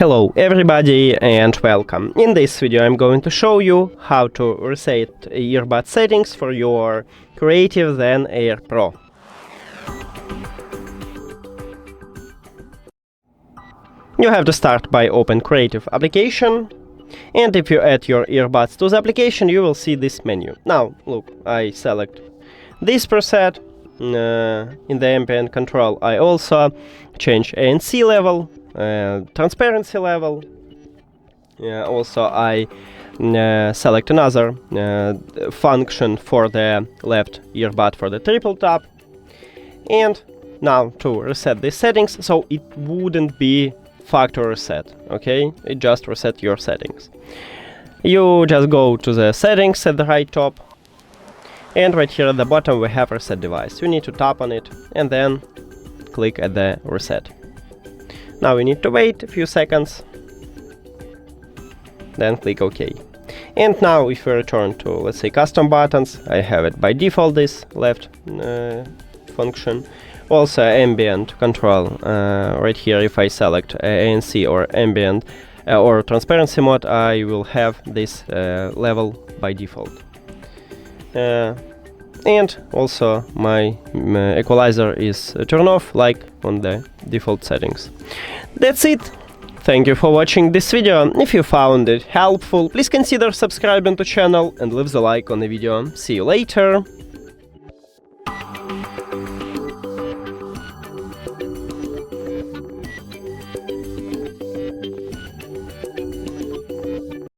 Hello everybody and welcome. In this video I'm going to show you how to reset earbud settings for your CREATIVE Zen Air Pro. You have to start by open Creative application, and if you add your earbuds to the application you will see this menu. Now look, I select this preset. In the ambient control I also change ANC level, transparency level. Also I select another function for the left earbud for the triple tap. And now to reset these settings, so it wouldn't be factory reset, okay? It just reset your settings. You just go to the settings at the right top, and right here at the bottom we have reset device. You need to tap on it and then click at the reset. Now we need to wait a few seconds, then click OK. And now if we return to, let's say, custom buttons, I have it by default, this left function. Also ambient control, right here if I select ANC or ambient or transparency mode, I will have this level by default. And also my equalizer is turned off like on the default settings. That's it. Thank you for watching this video. If you found it helpful, please consider subscribing to the channel and leave the like on the video. See you later.